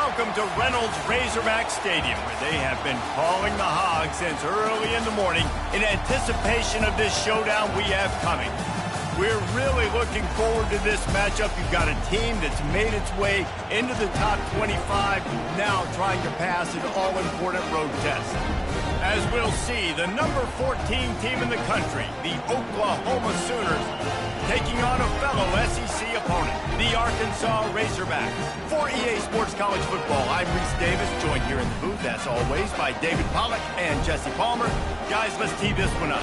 welcome to Reynolds Razorback Stadium, where they have been calling the Hogs since early in the morning in anticipation of this showdown we have coming. We're really looking forward to this matchup. You've got a team that's made its way into the top 25, now trying to pass an all-important road test. As we'll see, the number 14 team in the country, the Oklahoma Sooners, taking on a fellow SEC opponent, the Arkansas Razorbacks. For EA Sports College Football, I'm Reese Davis, joined here in the booth, as always, by David Pollack and Jesse Palmer. Guys, let's tee this one up.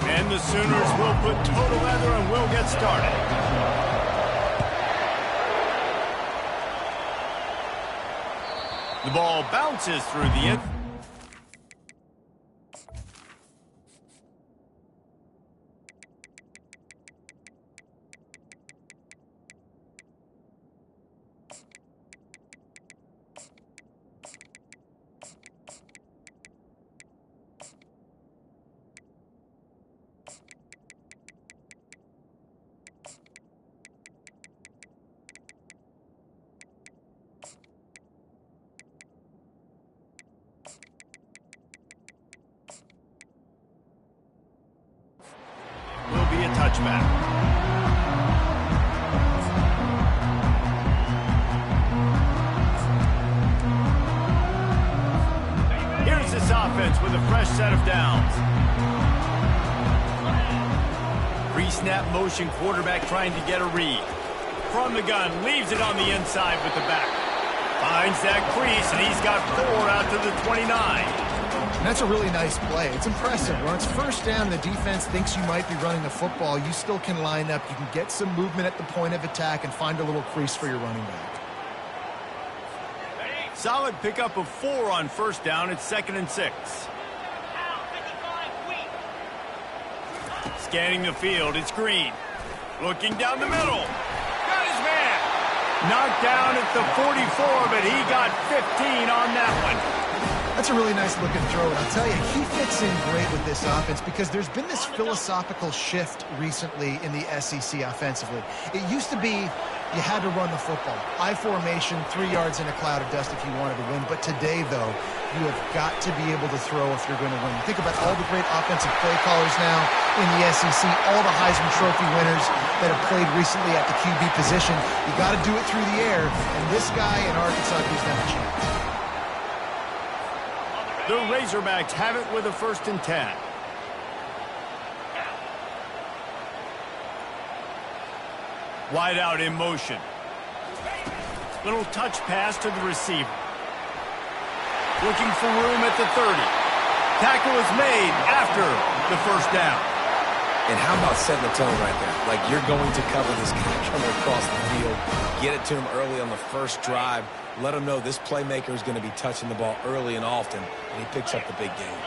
And the Sooners will put total leather and we'll get started. The ball bounces through the end. Will be a touchback. Here's this offense with a fresh set of downs. Pre-snap motion quarterback trying to get a read. From the gun, leaves it on the inside with the back. Finds that crease, and he's got 4 out to the 29. And that's a really nice play. It's impressive. When it's first down, the defense thinks you might be running the football. You still can line up. You can get some movement at the point of attack and find a little crease for your running back. Solid pickup of 4 on first down. It's 2nd and 6. Scanning the field, it's Green. Looking down the middle. Got his man. Knocked down at the 44, but he got 15 on that one. That's a really nice looking throw, and I'll tell you, he fits in great with this offense because there's been this philosophical shift recently in the SEC offensively. It used to be you had to run the football. I formation, 3 yards in a cloud of dust if you wanted to win. But today, though, you have got to be able to throw if you're going to win. Think about all the great offensive play callers now in the SEC, all the Heisman Trophy winners that have played recently at the QB position. You got to do it through the air, and this guy in Arkansas gives them a chance. The Razorbacks have it with a 1st and 10. Wide out in motion. Little touch pass to the receiver. Looking for room at the 30. Tackle is made after the first down. And how about setting the tone right there? Like, you're going to cover this guy coming across the field. Get it to him early on the first drive. Let him know this playmaker is going to be touching the ball early and often, and he picks up the big game.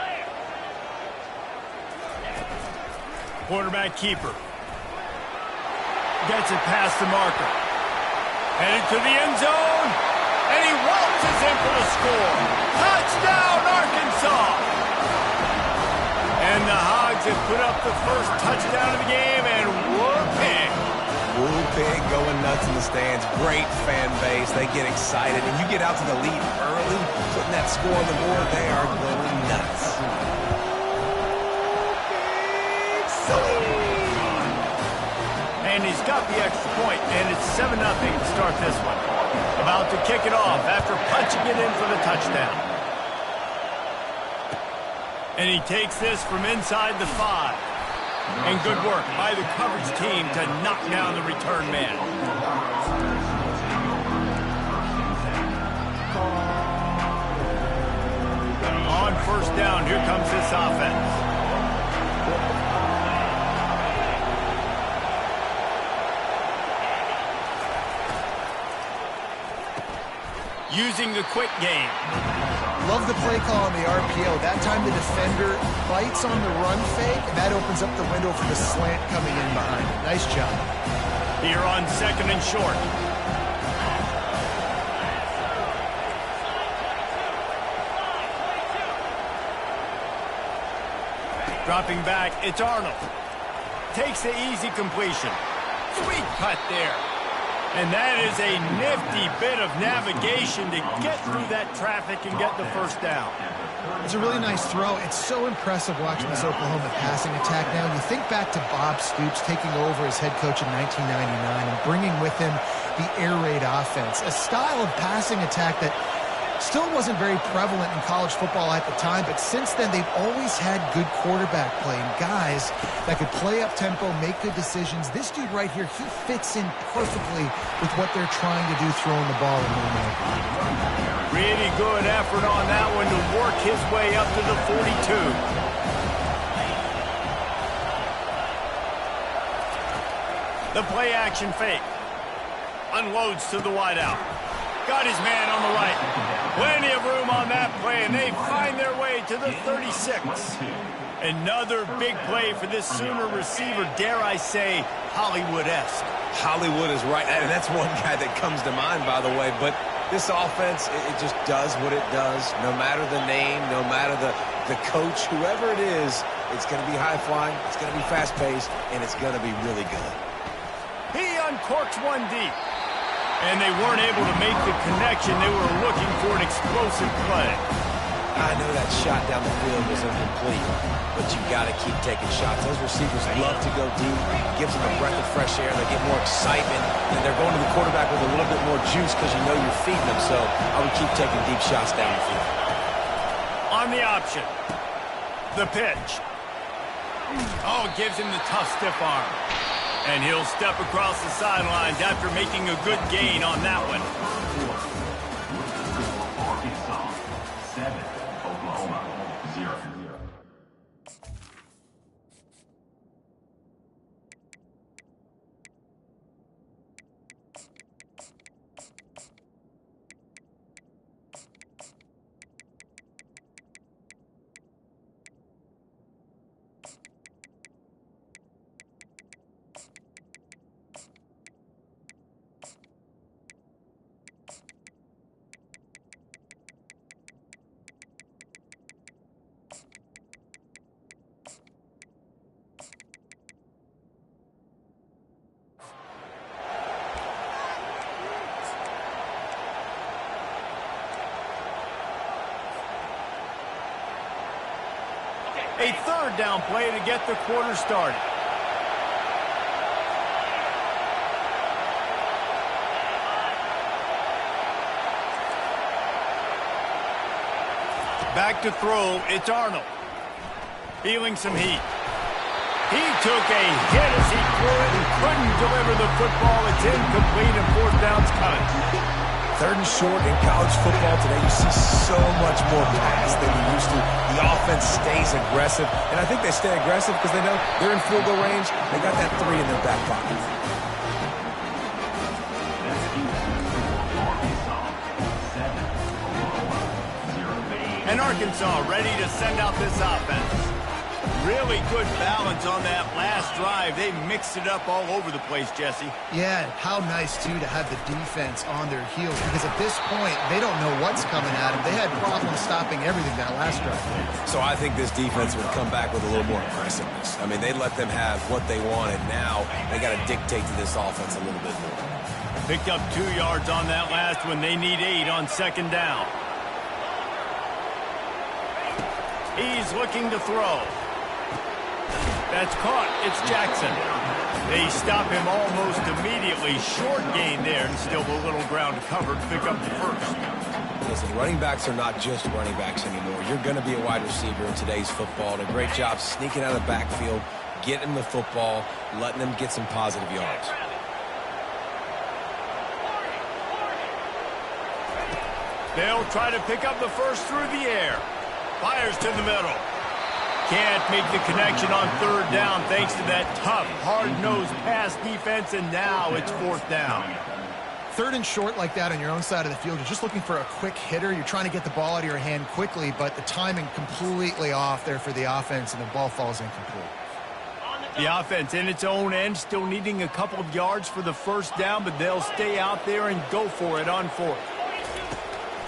Quarterback keeper. Gets it past the marker. Headed to the end zone. And he waltzes in for the score. Touchdown, Arkansas! And the Hogs have put up the first touchdown of the game, and whooping. Whooping, going nuts in the stands. Great fan base. They get excited. And you get out to the lead early, putting that score on the board, they are going nuts. And he's got the extra point, and it's 7-0 to start this one. About to kick it off after punching it in for the touchdown. And he takes this from inside the 5. And good work by the coverage team to knock down the return man. On first down, here comes this offense. Using the quick game. Love the play call on the RPO. That time the defender bites on the run fake, and that opens up the window for the slant coming in behind it. Nice job. Here on 2nd and short. Dropping back, it's Arnold. Takes the easy completion. Sweet cut there. And that is a nifty bit of navigation to get through that traffic and get the first down. It's a really nice throw. It's so impressive watching this Oklahoma passing attack now. You think back to Bob Stoops taking over as head coach in 1999 and bringing with him the air raid offense, a style of passing attack that still wasn't very prevalent in college football at the time, but since then they've always had good quarterback play and guys that could play up tempo, make good decisions. This dude right here, he fits in perfectly with what they're trying to do throwing the ball in moment. Really good effort on that one to work his way up to the 42. The play action fake. Unloads to the wideout. Got his man on the right. Plenty of room on that play, and they find their way to the 36. Another big play for this Sooner receiver, dare I say, Hollywood-esque. Hollywood is right, and that's one guy that comes to mind, by the way. But this offense, it just does what it does. No matter the name, no matter the coach, whoever it is, it's going to be high-flying, it's going to be fast-paced, and it's going to be really good. He uncorks one deep. And they weren't able to make the connection. They were looking for an explosive play. I know that shot down the field was incomplete, but you've got to keep taking shots. Those receivers love to go deep. It gives them a breath of fresh air. They get more excitement, and they're going to the quarterback with a little bit more juice because you know you're feeding them. So I would keep taking deep shots down the field. On the option, the pitch. Oh, gives him the tough stiff arm. And he'll step across the sidelines after making a good gain on that one. 7, Oklahoma, 0. A third down play to get the quarter started. Back to throw, it's Arnold. Feeling some heat. He took a hit as he threw it and couldn't deliver the football. It's incomplete and fourth down's coming. Third and short in college football today, you see so much more pass than you used to. The offense stays aggressive, and I think they stay aggressive because they know they're in field goal range. They got that 3 in their back pocket. And Arkansas ready to send out this offense. Really good balance on that last drive. They mixed it up all over the place, Jesse. Yeah, how nice, too, to have the defense on their heels, because at this point, they don't know what's coming at them. They had problems stopping everything that last drive. So I think this defense would come back with a little more aggressiveness. I mean, they let them have what they wanted. Now they got to dictate to this offense a little bit more. Picked up 2 yards on that last one. They need 8 on second down. He's looking to throw. That's caught. It's Jackson. They stop him almost immediately. Short gain there, and still a little ground covered to pick up the first. Listen, running backs are not just running backs anymore. You're going to be a wide receiver in today's football. And a great job sneaking out of the backfield, getting the football, letting them get some positive yards. They'll try to pick up the first through the air. Fires to the middle. Can't make the connection on third down thanks to that tough, hard-nosed pass defense, and now it's fourth down. Third and short like that on your own side of the field, you're just looking for a quick hitter. You're trying to get the ball out of your hand quickly, but the timing completely off there for the offense, and the ball falls incomplete. The offense in its own end, still needing a couple of yards for the first down, but they'll stay out there and go for it on fourth.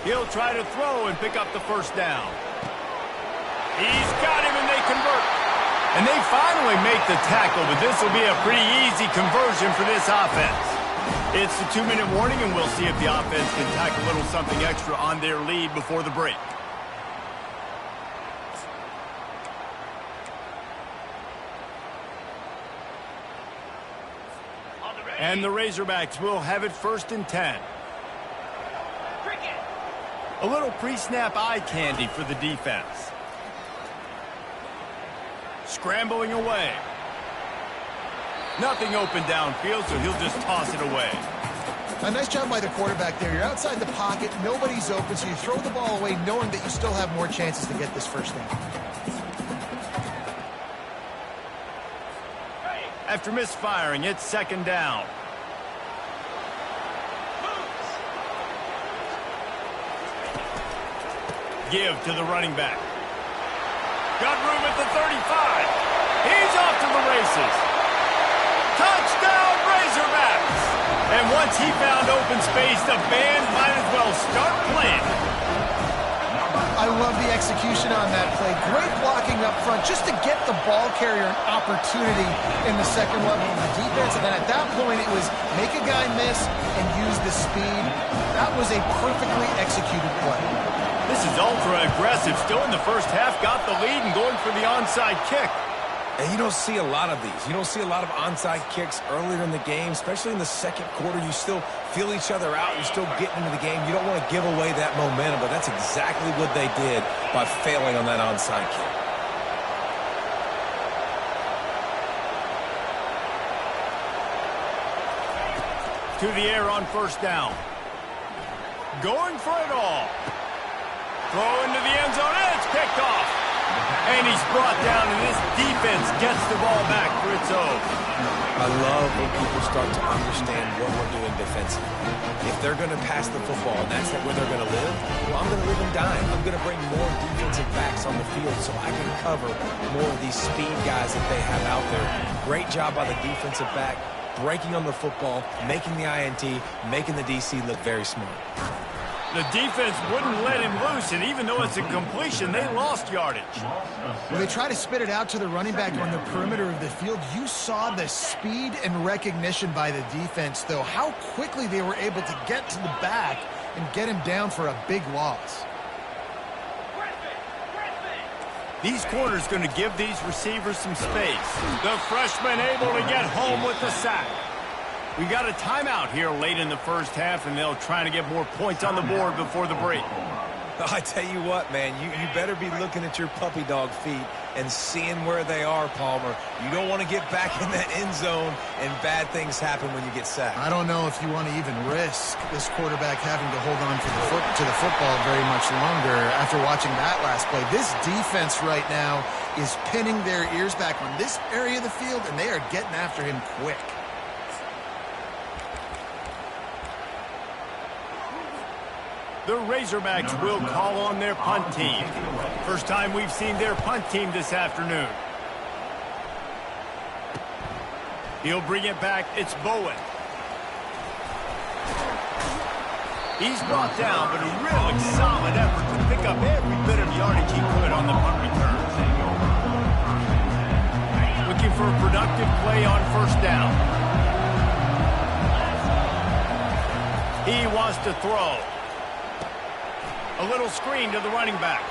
He'll try to throw and pick up the first down. He's got him, and they convert. And they finally make the tackle, but this will be a pretty easy conversion for this offense. It's the 2-minute warning, and we'll see if the offense can tack a little something extra on their lead before the break. And the Razorbacks will have it 1st and 10. A little pre-snap eye candy for the defense. Scrambling away. Nothing open downfield, so he'll just toss it away. A nice job by the quarterback there. You're outside the pocket, nobody's open, so you throw the ball away knowing that you still have more chances to get this first down. After misfiring, it's 2nd down. Give to the running back. Got room at the 35. He's off to the races. Touchdown, Razorbacks! And once he found open space, the band might as well start playing. I love the execution on that play. Great blocking up front just to get the ball carrier an opportunity in the second level of the defense. And then at that point, it was make a guy miss and use the speed. That was a perfectly executed play. This is ultra-aggressive. Still in the first half, got the lead and going for the onside kick. And you don't see a lot of these. You don't see a lot of onside kicks earlier in the game, especially in the second quarter. You still feel each other out. You're still getting into the game. You don't want to give away that momentum, but that's exactly what they did by failing on that onside kick. To the air on 1st down. Going for it all. Throw into the end zone, and it's picked off. And he's brought down, and this defense gets the ball back for its own. I love when people start to understand what we're doing defensively. If they're going to pass the football, and that's where they're going to live, well, I'm going to live and dime. I'm going to bring more defensive backs on the field so I can cover more of these speed guys that they have out there. Great job by the defensive back, breaking on the football, making the INT, making the DC look very smart. The defense wouldn't let him loose, and even though it's a completion, they lost yardage. When they try to spit it out to the running back on the perimeter of the field, you saw the speed and recognition by the defense, though, how quickly they were able to get to the back and get him down for a big loss. These corners going to give these receivers some space. The freshman able to get home with the sack. We got a timeout here late in the first half, and they'll try to get more points on the board before the break. I tell you what, man, you better be looking at your puppy dog feet and seeing where they are, Palmer. You don't want to get back in that end zone and bad things happen when you get sacked. I don't know if you want to even risk this quarterback having to hold on to the football very much longer after watching that last play. This defense right now is pinning their ears back on this area of the field, and they are getting after him quick. The Razorbacks will call on their punt team. First time we've seen their punt team this afternoon. He'll bring it back. It's Bowen. He's brought down, but a really solid effort to pick up every bit of yardage he could on the punt return. Looking for a productive play on 1st down. He wants to throw. A little screen to the running back.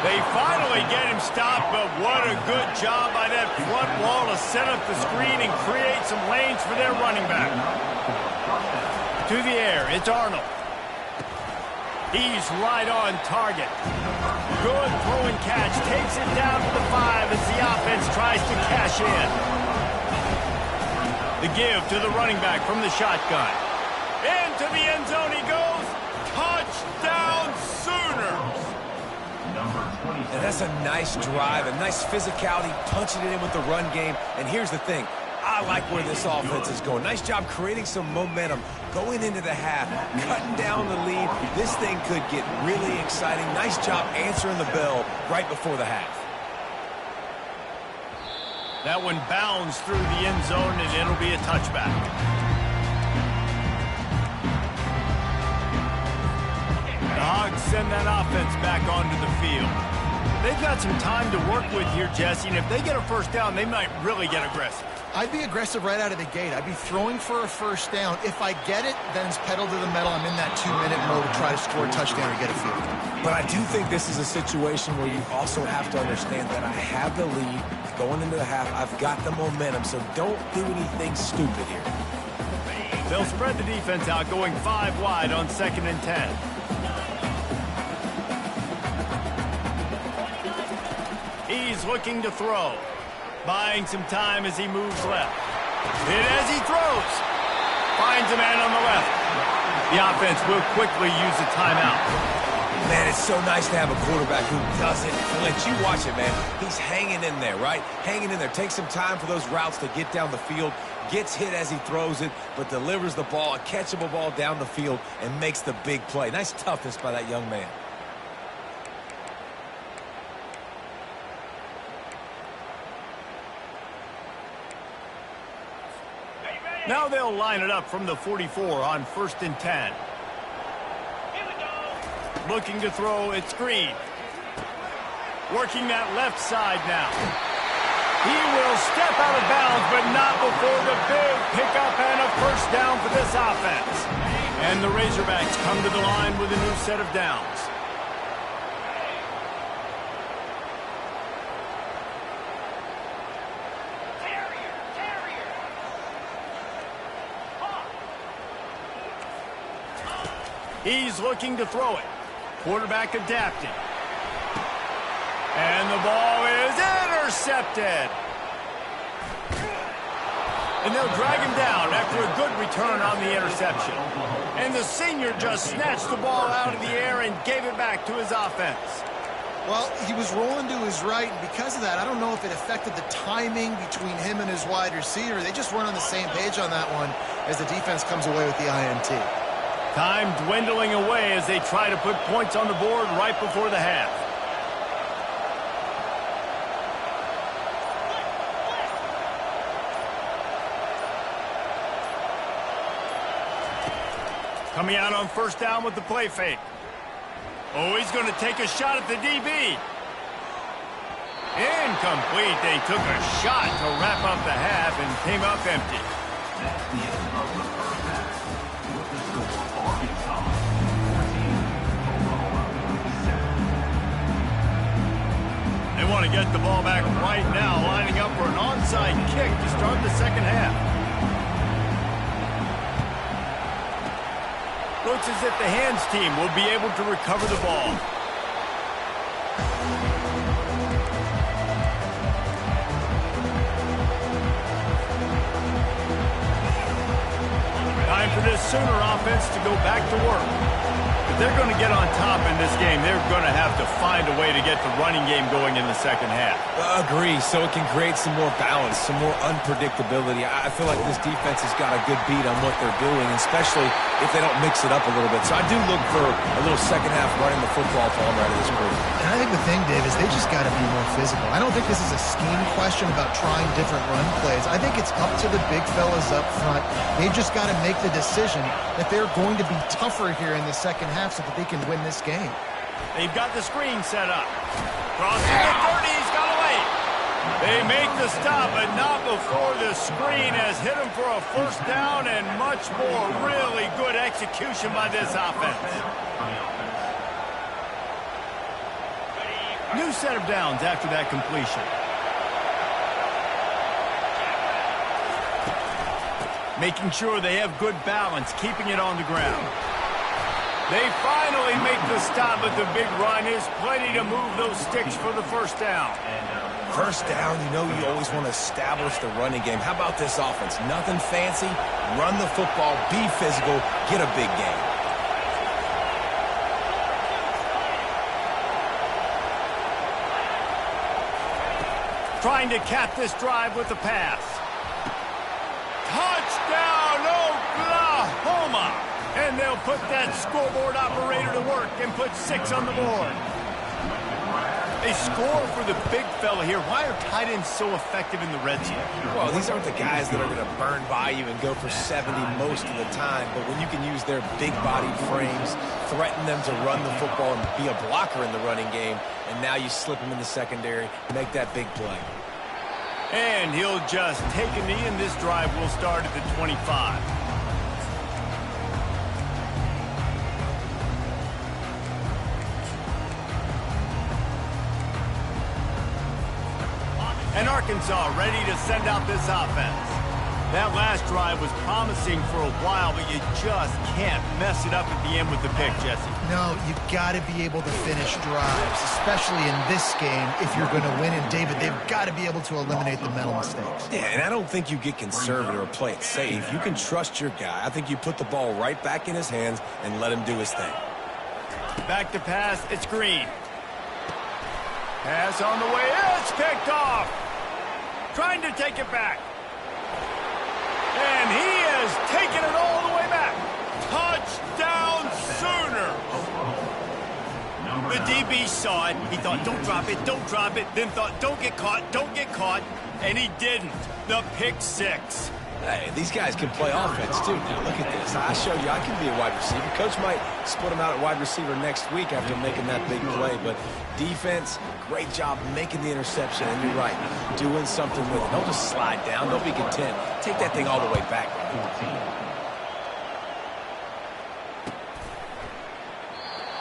They finally get him stopped, but what a good job by that front wall to set up the screen and create some lanes for their running back. To the air, it's Arnold. He's right on target. Good throw and catch. Takes it down to the 5 as the offense tries to cash in. The give to the running back from the shotgun. Into the end zone he goes. Touchdown, Sooners! And that's a nice drive, a nice physicality, punching it in with the run game. And here's the thing. I like where this offense is going. Nice job creating some momentum going into the half, cutting down the lead. This thing could get really exciting. Nice job answering the bell right before the half. That one bounds through the end zone, and it'll be a touchback. The Hogs send that offense back onto the field. They've got some time to work with here, Jesse, and if they get a first down, they might really get aggressive. I'd be aggressive right out of the gate. I'd be throwing for a first down. If I get it, then it's pedal to the metal. I'm in that 2-minute mode to try to score a touchdown or get a field goal. But I do think this is a situation where you also have to understand that I have the lead going into the half. I've got the momentum, so don't do anything stupid here. They'll spread the defense out, going 5 wide on 2nd and 10. He's looking to throw. Buying some time as he moves left. Hit as he throws. Finds a man on the left. The offense will quickly use a timeout. Man, it's so nice to have a quarterback who doesn't flinch. You watch it, man. He's hanging in there, right? Hanging in there. Takes some time for those routes to get down the field. Gets hit as he throws it, but delivers the ball, a catchable ball down the field, and makes the big play. Nice toughness by that young man. Now they'll line it up from the 44 on 1st and 10. Looking to throw, it's Green. Working that left side now. He will step out of bounds, but not before the big pickup and a first down for this offense. And the Razorbacks come to the line with a new set of downs. He's looking to throw it. Quarterback adapting. And the ball is intercepted. And they'll drag him down after a good return on the interception. And the senior just snatched the ball out of the air and gave it back to his offense. Well, he was rolling to his right, and because of that, I don't know if it affected the timing between him and his wide receiver. They just weren't on the same page on that one as the defense comes away with the INT. Time dwindling away as they try to put points on the board right before the half. Coming out on first down with the play fake. Oh, he's going to take a shot at the DB. Incomplete. They took a shot to wrap up the half and came up empty. That's the end of the first half. With the score, Arkansas 14, Oklahoma 7. They want to get the ball back right now, lining up for an onside kick to start the second half. Looks as if the hands team will be able to recover the ball. Time for this Sooner offense to go back to work. If they're going to get on top in this game, they're going to have to find a way to get the running game going in the second half. Agree, so it can create some more balance, some more unpredictability. I feel like this defense has got a good beat on what they're doing, especially if they don't mix it up a little bit. So I do look for a little second half running the football for them right of this group. And I think the thing, Dave, is they just got to be more physical. I don't think this is a scheme question about trying different run plays. I think it's up to the big fellas up front. They've just got to make the decision that they're going to be tougher here in the second half so that they can win this game. They've got the screen set up. Crossing the 30, he's got away. They make the stop, but not before the screen has hit him for a first down and much more. Really good execution by this offense. New set of downs after that completion. Making sure they have good balance, keeping it on the ground. They finally make the stop, but the big run is plenty to move those sticks for the first down. First down, you know you always want to establish the running game. How about this offense? Nothing fancy. Run the football, be physical, get a big gain. Trying to cap this drive with the pass. Touchdown, Oklahoma! And they'll put that scoreboard operator to work and put 6 on the board. They score for the big fella here. Why are tight ends so effective in the red zone? Well, these aren't the guys that are going to burn by you and go for 70 most of the time, but when you can use their big-bodied frames, threaten them to run the football and be a blocker in the running game, and now you slip them in the secondary, make that big play. And he'll just take a knee, and this drive will start at the 25. And Arkansas ready to send out this offense. That last drive was promising for a while, but you just can't mess it up at the end with the pick, Jesse. No, you've got to be able to finish drives, especially in this game if you're going to win. And, David, they've got to be able to eliminate the mental mistakes. Yeah, and I don't think you get conservative or play it safe. You can trust your guy. I think you put the ball right back in his hands and let him do his thing. Back to pass, it's Green. Pass on the way, it's picked off. Trying to take it back. And he has taken it all the way back. Touchdown Sooners. The DB saw it. He thought, don't drop it, don't drop it. Then thought, don't get caught. And he didn't. The pick six. Hey, these guys can play offense, too. Now, look at this. I showed you I can be a wide receiver. Coach might split him out at wide receiver next week after making that big play. But defense, great job making the interception. And you're right, doing something with it. Don't just slide down. Don't be content. Take that thing all the way back.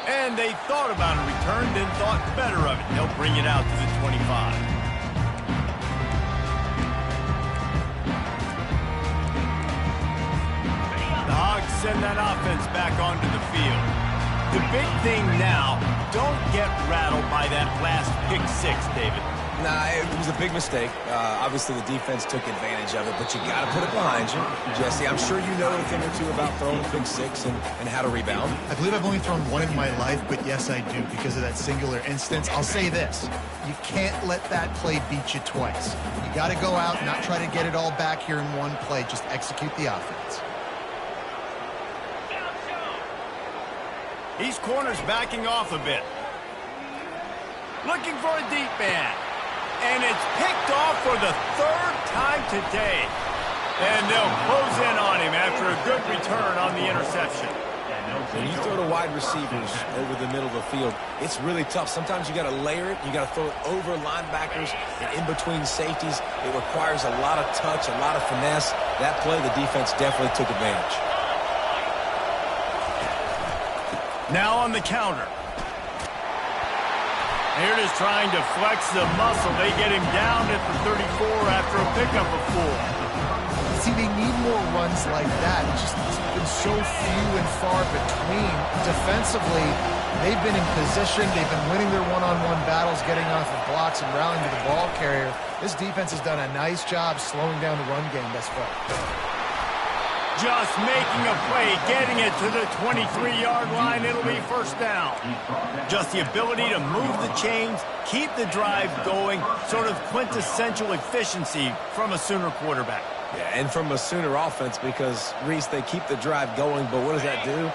And they thought about a return, then thought better of it. They'll bring it out to the 25. Send that offense back onto the field. The big thing now, don't get rattled by that last pick six, David. Nah, it was a big mistake. Obviously, the defense took advantage of it, but you got to put it behind you. Jesse, I'm sure you know a thing or two about throwing a pick six and how to rebound. I believe I've only thrown one in my life, but yes, I do because of that singular instance. I'll say this. You can't let that play beat you twice. You got to go out, not try to get it all back here in one play. Just execute the offense. These corners backing off a bit. Looking for a deep man. And it's picked off for the third time today. And they'll close in on him after a good return on the interception. When you throw to wide receivers over the middle of the field, it's really tough. Sometimes you got to layer it. You got to throw it over linebackers and in between safeties. It requires a lot of touch, a lot of finesse. That play, the defense definitely took advantage. Now on the counter. Here it is trying to flex the muscle. They get him down at the 34 after a pickup of 4. See, they need more runs like that. It's been so few and far between. Defensively, they've been in position. They've been winning their one-on-one battles, getting off of blocks and rallying to the ball carrier. This defense has done a nice job slowing down the run game thus far. Just making a play, getting it to the 23-yard line. It'll be first down. Just the ability to move the chains, keep the drive going, sort of quintessential efficiency from a Sooner quarterback. Yeah, and from a Sooner offense because, Reese, they keep the drive going, but what does that do?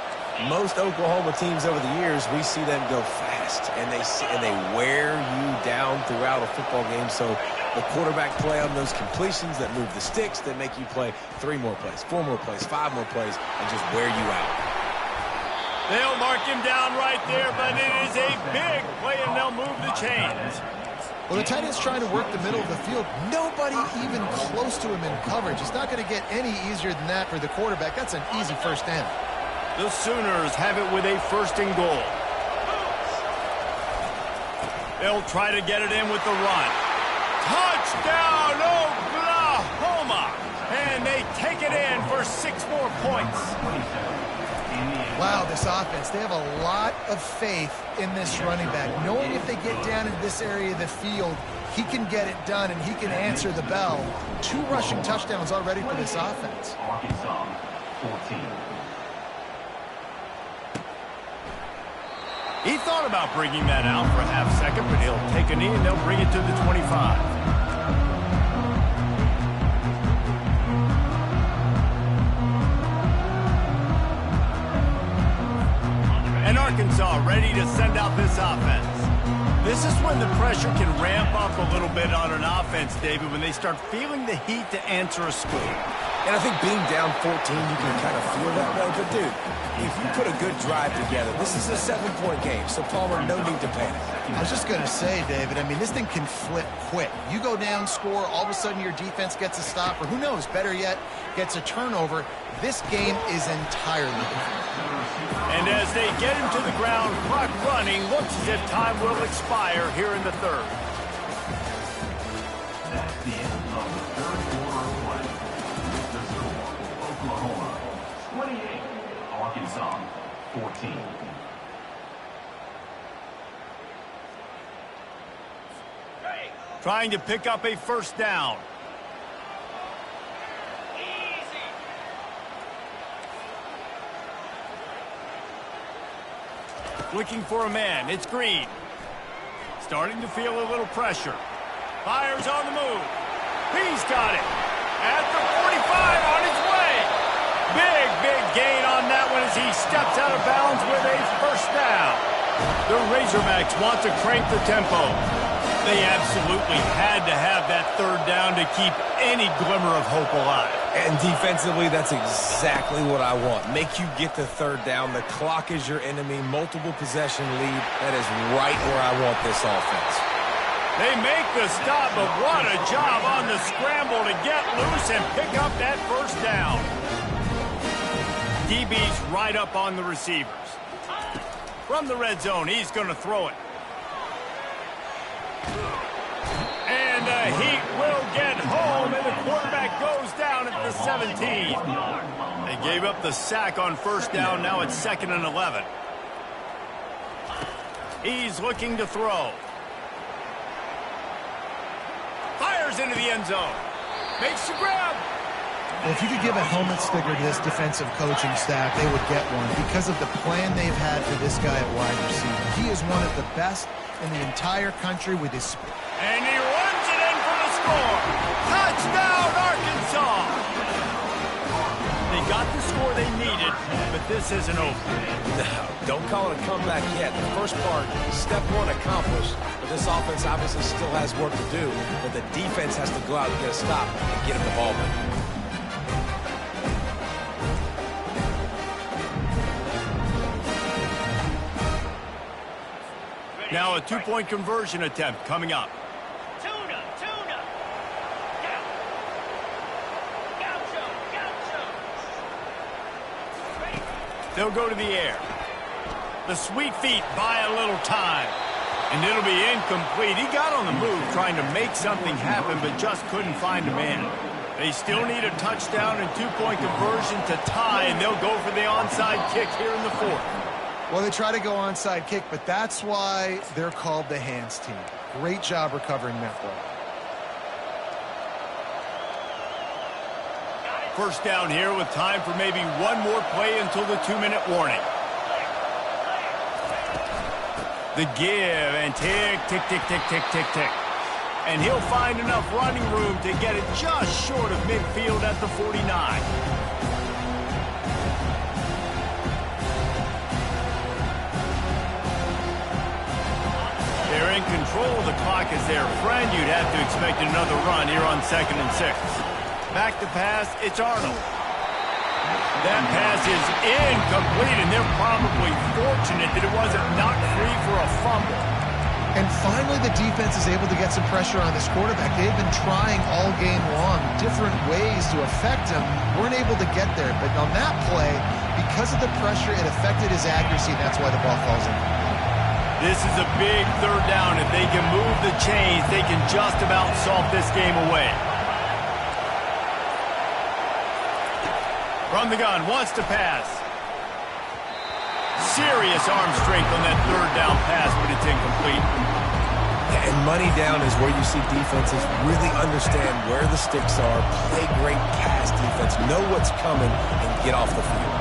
Most Oklahoma teams over the years, we see them go fast, and they wear you down throughout a football game. So the quarterback play on those completions that move the sticks, that make you play 3 more plays, 4 more plays, 5 more plays, and just wear you out. They'll mark him down right there, but it is a big play, and they'll move the chains. Well, the tight end's trying to work the middle of the field. Nobody even close to him in coverage. It's not going to get any easier than that for the quarterback. That's an easy first down. The Sooners have it with a first and goal. They'll try to get it in with the run. Touchdown, Oklahoma! And they take it in for 6 more points. Wow, this offense, they have a lot of faith in this running back. Knowing if they get down in this area of the field, he can get it done and he can answer the bell. 2 rushing touchdowns already for this offense. Arkansas, 14. He thought about bringing that out for a half second, but he'll take a knee and they'll bring it to the 25. And Arkansas ready to send out this offense. This is when the pressure can ramp up a little bit on an offense, David, when they start feeling the heat to answer a score. And I think being down 14, you can kind of feel that way. But, dude, if you put a good drive together, this is a 7-point game. So, Palmer, no need to panic. I was just going to say, David, I mean, this thing can flip quick. You go down, score, all of a sudden your defense gets a stop, or who knows, better yet, gets a turnover. This game is entirely different. And as they get him to the ground, clock running, looks as if time will expire here in the third. That's the end of the third quarter of play. The score, Oklahoma 28, Arkansas 14. Trying to pick up a first down. Looking for a man. It's Green. Starting to feel a little pressure. Fires on the move. He's got it. At the 45 on his way. Big gain on that one as he steps out of bounds with a first down. The Razorbacks want to crank the tempo. They absolutely had to have that third down to keep any glimmer of hope alive. And defensively, that's exactly what I want. Make you get the third down. The clock is your enemy. Multiple possession lead. That is right where I want this offense. They make the stop, but what a job on the scramble to get loose and pick up that first down. DB's right up on the receivers. From the red zone, he's going to throw it. And the Heat will get home, and the quarterback goes down at the 17. They gave up the sack on first down. Now it's 2nd and 11. He's looking to throw. Fires into the end zone. Makes the grab. Well, if you could give a helmet sticker to this defensive coaching staff, they would get one because of the plan they've had for this guy at wide receiver. He is one of the best in the entire country with his... And he runs it in for the score. Touchdown, Arkansas. They got the score they needed, but this isn't over. No, don't call it a comeback yet. The first part, step one accomplished. But this offense obviously still has work to do. But the defense has to go out and get a stop and get him the ball back. Now a two-point conversion attempt coming up. They'll go to the air. The sweet feet buy a little time. And it'll be incomplete. He got on the move trying to make something happen, but just couldn't find a man. They still need a touchdown and two-point conversion to tie, and they'll go for the onside kick here in the fourth. Well, they try to go onside kick, but that's why they're called the hands team. Great job recovering that ball. First down here with time for maybe one more play until the 2-minute warning. The give and tick, tick, tick, tick, tick, tick, tick. And he'll find enough running room to get it just short of midfield at the 49. They're in control of the clock as their friend. You'd have to expect another run here on 2nd and 6. Back to pass, it's Arnold. That pass is incomplete, and they're probably fortunate that it wasn't knocked free for a fumble. And finally, the defense is able to get some pressure on this quarterback. They've been trying all game long, different ways to affect him. Weren't able to get there, but on that play, because of the pressure, it affected his accuracy, and that's why the ball falls in. This is a big third down. If they can move the chains, they can just about solve this game away. From the gun, wants to pass. Serious arm strength on that third down pass, but it's incomplete. And money down is where you see defenses really understand where the sticks are, play great pass defense, know what's coming, and get off the field.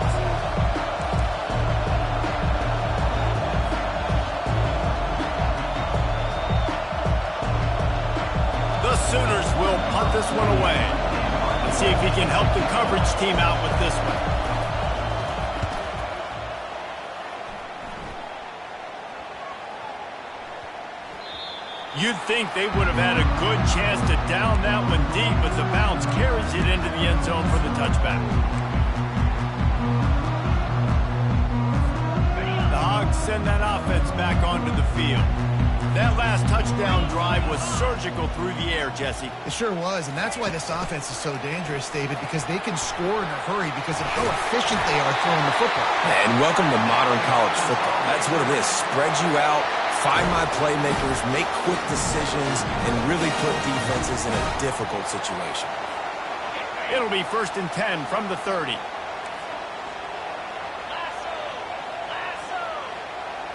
The Sooners will punt this one away. Let's see if he can help the coverage team out with this one. You'd think they would have had a good chance to down that one deep, but the bounce carries it into the end zone for the touchback. The Hogs send that offense back onto the field. That last touchdown drive was surgical through the air, Jesse. It sure was, and that's why this offense is so dangerous, David, because they can score in a hurry because of how efficient they are throwing the football. And welcome to modern college football. That's what it is. Spread you out, find my playmakers, make quick decisions, and really put defenses in a difficult situation. It'll be 1st and 10 from the 30.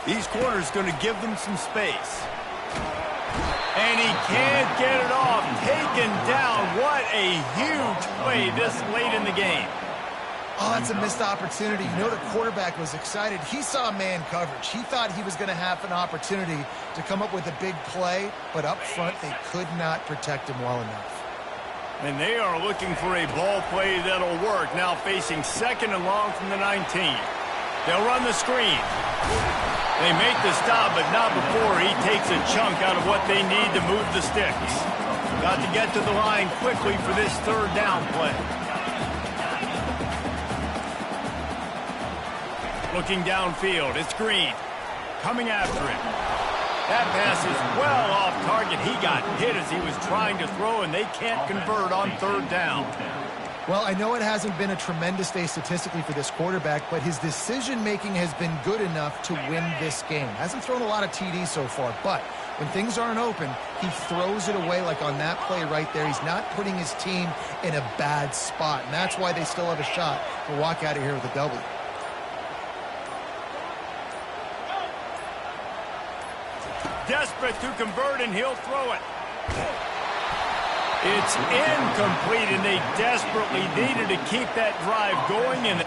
These corners going to give them some space. And he can't get it off. Taken down. What a huge play this late in the game. Oh, that's a missed opportunity. You know, the quarterback was excited. He saw man coverage. He thought he was going to have an opportunity to come up with a big play, but up front they could not protect him well enough. And they are looking for a ball play that'll work. Now facing 2nd and long from the 19. They'll run the screen. They make the stop, but not before he takes a chunk out of what they need to move the sticks. Got to get to the line quickly for this 3rd down play. Looking downfield, it's Green. Coming after him. That pass is well off target. He got hit as he was trying to throw, and they can't convert on 3rd down. Well, I know it hasn't been a tremendous day statistically for this quarterback, but his decision-making has been good enough to win this game. Hasn't thrown a lot of TDs so far, but when things aren't open, he throws it away like on that play right there. He's not putting his team in a bad spot, and that's why they still have a shot to walk out of here with a W. Desperate to convert, and he'll throw it. It's incomplete, and they desperately needed to keep that drive going. And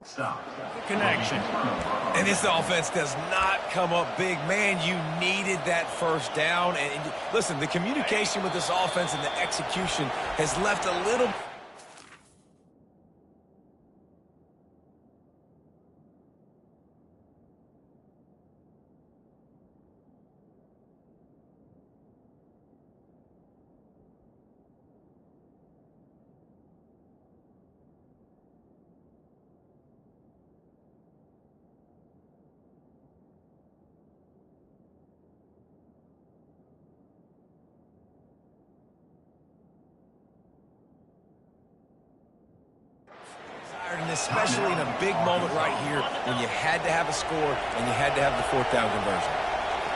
Stop. connection. And this offense does not come up big. Man, you needed that 1st down. And listen, the communication with this offense and the execution has left a little... And especially in a big moment right here when you had to have a score and you had to have the 4th down conversion.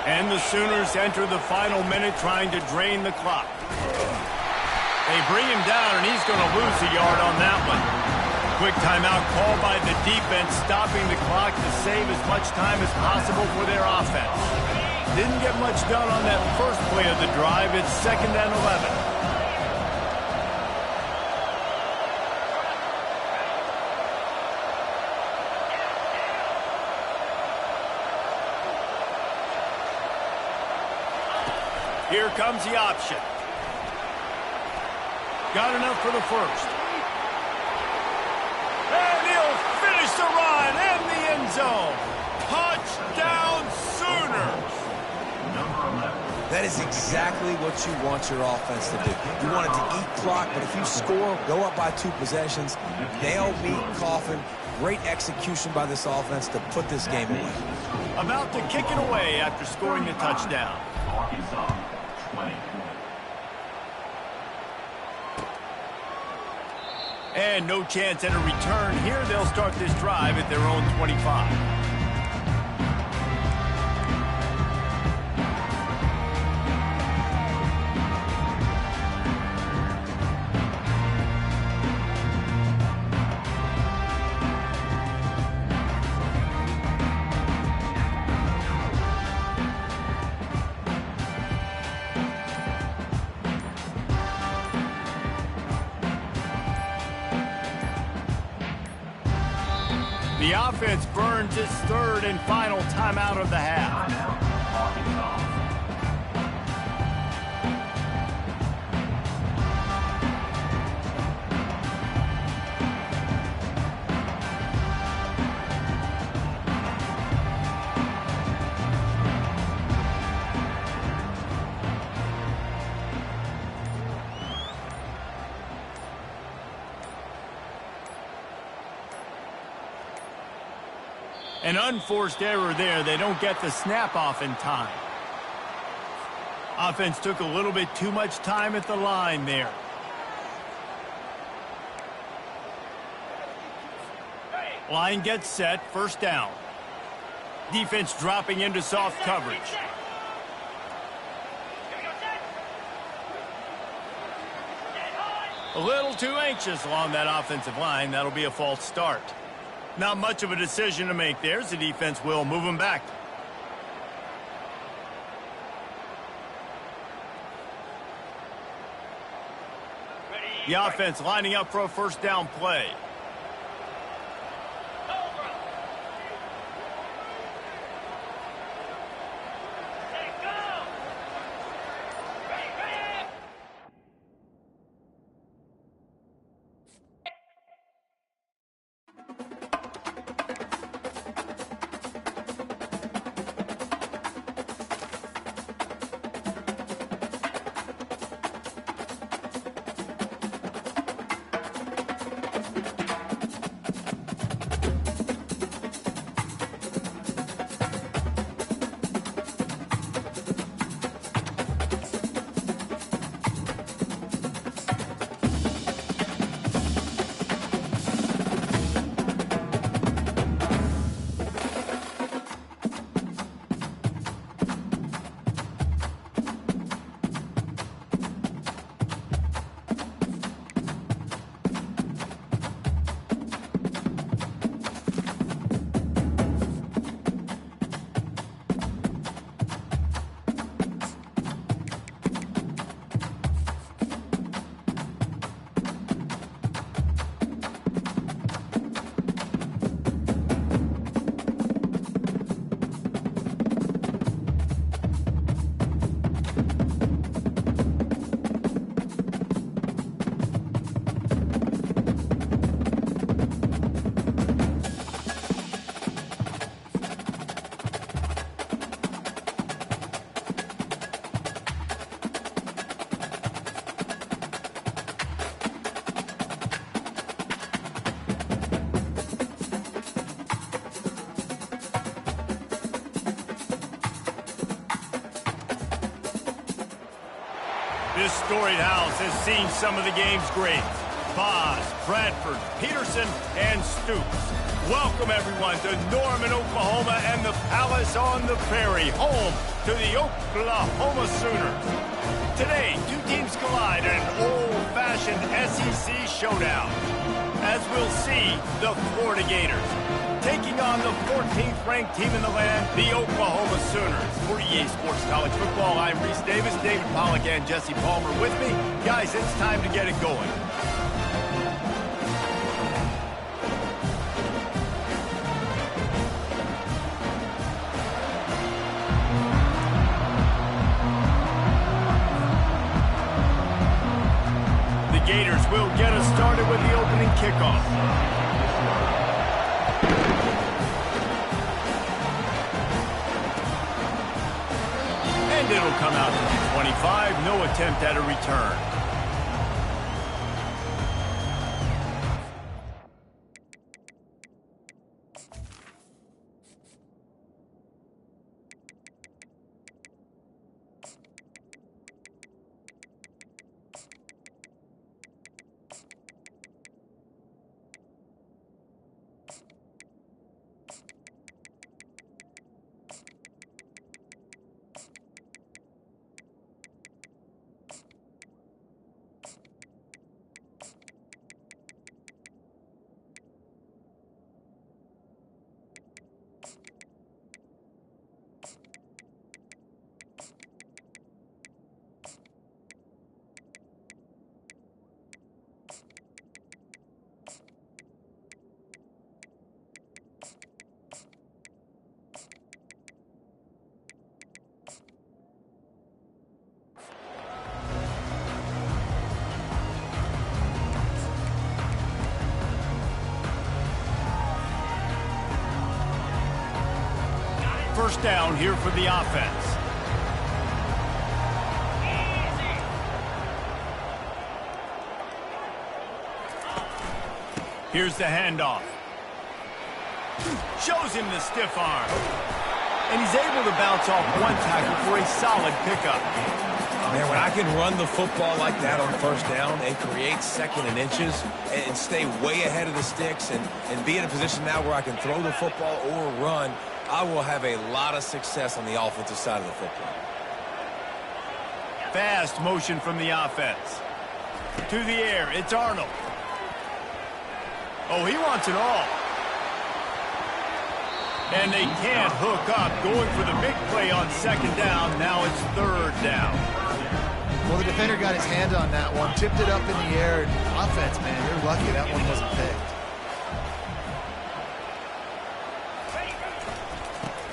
And the Sooners enter the final minute trying to drain the clock. They bring him down, and he's going to lose a yard on that one. Quick timeout called by the defense, stopping the clock to save as much time as possible for their offense. Didn't get much done on that first play of the drive. It's 2nd and 11. Here comes the option. Got enough for the 1st. And he'll finish the run in the end zone. Touchdown Sooners. That is exactly what you want your offense to do. You want it to eat clock, but if you score, go up by 2 possessions, nail meat coffin, great execution by this offense to put this game away. About to kick it away after scoring the touchdown. Arkansas, 20. And no chance at a return here. They'll start this drive at their own 25. The offense burns its third and final timeout of the half. Timeout, Arkansas. An unforced error there. They don't get the snap off in time. Offense took a little bit too much time at the line there. Line gets set, first down. Defense dropping into soft coverage. A little too anxious along that offensive line. That'll be a false start. Not much of a decision to make there, as the defense will move him back. The offense lining up for a first down play. This storied house has seen some of the game's greats. Boz, Bradford, Peterson, and Stoops. Welcome, everyone, to Norman, Oklahoma, and the Palace on the Prairie, home to the Oklahoma Sooners. Today, two teams collide in an old-fashioned SEC showdown. As we'll see, the Florida Gators taking on the 14th-ranked team in the land, the Oklahoma Sooners. For EA Sports College Football, I'm Reese Davis, David Pollack, and Jesse Palmer with me. Guys, it's time to get it going. The Gators will get us started with the opening kickoff. And it'll come out to the 25. No attempt at a return. first down here for the offense. Here's the handoff. Shows him the stiff arm. And he's able to bounce off one tackle for a solid pickup. Man, when I can run the football like that on first down and create second and inches and stay way ahead of the sticks and be in a position now where I can throw the football or run, I will have a lot of success on the offensive side of the football. Fast motion from the offense. To the air, it's Arnold. Oh, he wants it all. And they can't hook up. Going for the big play on second down. Now it's third down. Well, the defender got his hand on that one, tipped it up in the air. Offense, man, they're lucky that one wasn't picked.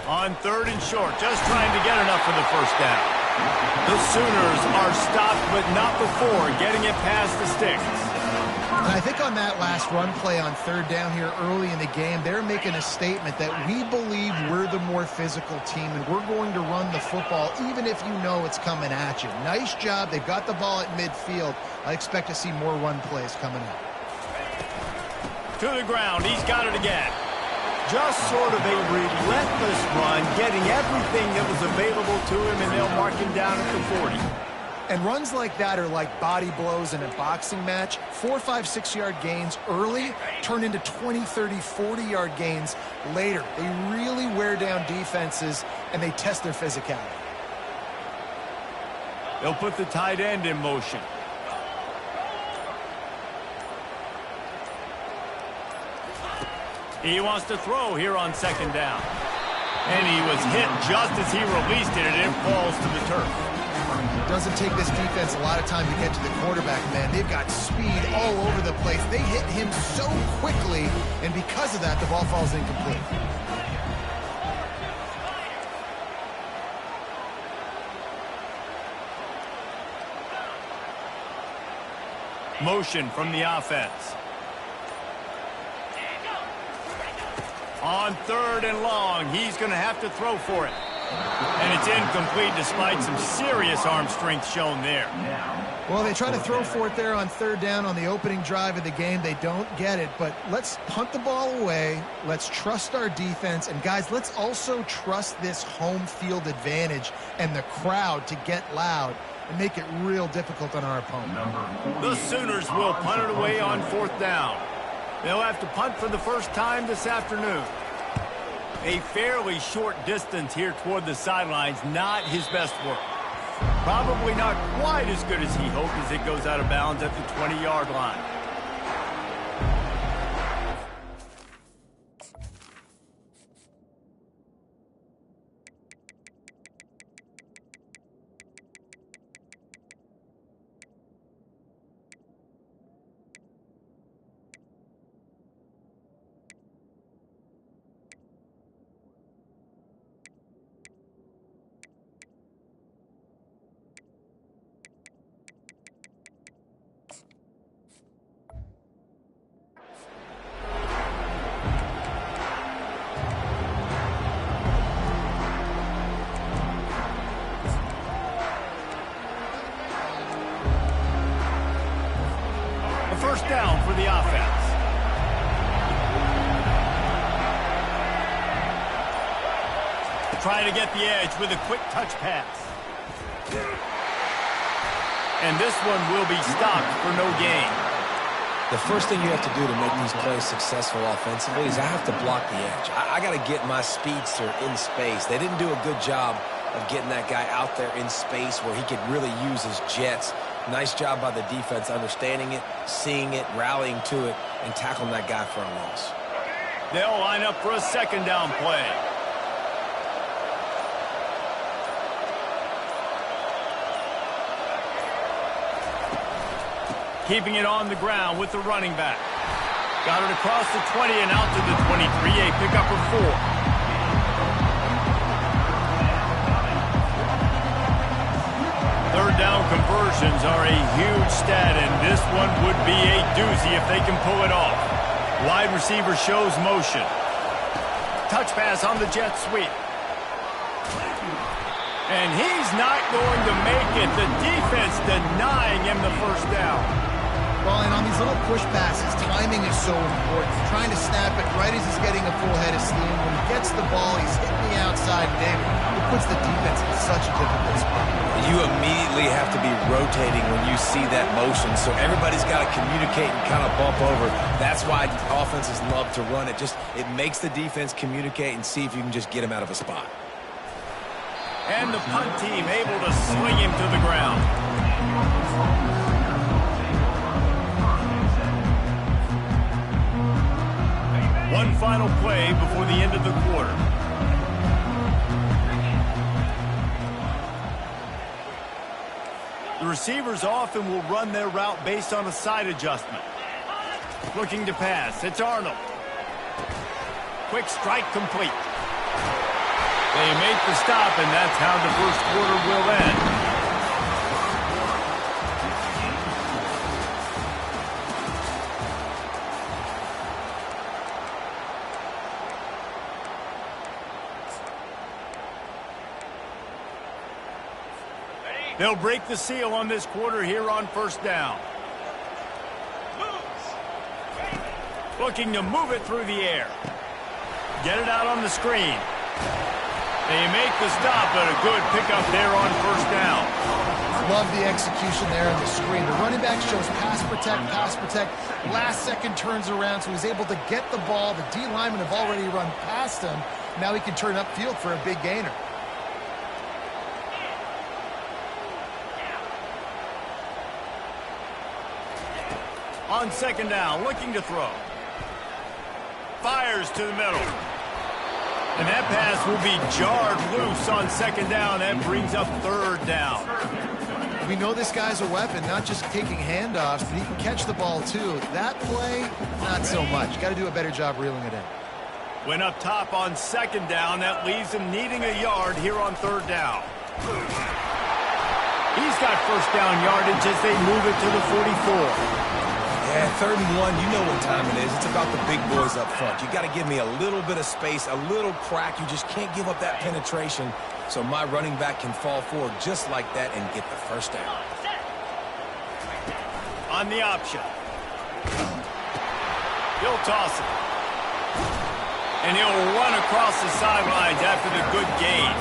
On third and short, just trying to get enough for the first down. The Sooners are stopped, but not before getting it past the sticks. And I think on that last run play on third down here early in the game, they're making a statement that we believe we're the more physical team and we're going to run the football even if you know it's coming at you. Nice job. They've got the ball at midfield. I expect to see more run plays coming up. To the ground. He's got it again. Just sort of a relentless run, getting everything that was available to him, and they'll mark him down at the 40. And runs like that are like body blows in a boxing match. 4, 5, 6-yard gains early turn into 20, 30, 40-yard gains later. They really wear down defenses, and they test their physicality. They'll put the tight end in motion. He wants to throw here on second down. And he was hit just as he released it, and it falls to the turf. Doesn't take this defense a lot of time to get to the quarterback, man. They've got speed all over the place. They hit him so quickly, and because of that, the ball falls incomplete. Motion from the offense. On third and long, he's going to have to throw for it. And it's incomplete despite some serious arm strength shown there. Well, they try to throw for it there on third down on the opening drive of the game. They don't get it, but let's punt the ball away. Let's trust our defense. And, guys, let's also trust this home field advantage and the crowd to get loud and make it real difficult on our opponent. The Sooners will punt it away on fourth down. They'll have to punt for the first time this afternoon. A fairly short distance here toward the sidelines, not his best work. Probably not quite as good as he hoped as it goes out of bounds at the 20-yard line. First down for the offense. Trying to get the edge with a quick touch pass. And this one will be stopped for no gain. The first thing you have to do to make these plays successful offensively is I have to block the edge. I got to get my speedster in space. They didn't do a good job of getting that guy out there in space where he could really use his jets. Nice job by the defense understanding it, seeing it, rallying to it, and tackling that guy for a loss. They'll line up for a second down play. Keeping it on the ground with the running back. Got it across the 20 and out to the 23, a pickup of 4. Third down conversions are a huge stat, and this one would be a doozy if they can pull it off. Wide receiver shows motion. Touch pass on the jet sweep. And he's not going to make it. The defense denying him the first down. Well, and on these little push passes, timing is so important. Trying to snap it right as he's getting a full head of steam. When he gets the ball, he's hitting the outside, David. It puts the defense in such a difficult spot. You immediately have to be rotating when you see that motion, so everybody's got to communicate and kind of bump over. That's why offenses love to run it. It makes the defense communicate and see if you can just get him out of a spot. And the punt team able to sling him to the ground. One final play before the end of the quarter. The receivers often will run their route based on a side adjustment. Looking to pass. It's Arnold. Quick strike complete. They make the stop, and that's how the first quarter will end. They'll break the seal on this quarter here on first down. Looking to move it through the air. Get it out on the screen. They make the stop, but a good pickup there on first down. Love the execution there on the screen. The running back shows pass protect. Last second turns around, so he's able to get the ball. The D linemen have already run past him. Now he can turn upfield for a big gainer. On second down, looking to throw. Fires to the middle. And that pass will be jarred loose on second down. That brings up third down. We know this guy's a weapon, not just taking handoffs, but he can catch the ball too. That play, not so much. Got to do a better job reeling it in. Went up top on second down. That leaves him needing a yard here on third down. He's got first down yardage as they move it to the 44. Yeah, 3rd and 1, you know what time it is. It's about the big boys up front. You got to give me a little bit of space, a little crack. You just can't give up that penetration, so my running back can fall forward just like that and get the first down. On the option. He'll toss it. And he'll run across the sidelines after the good gain.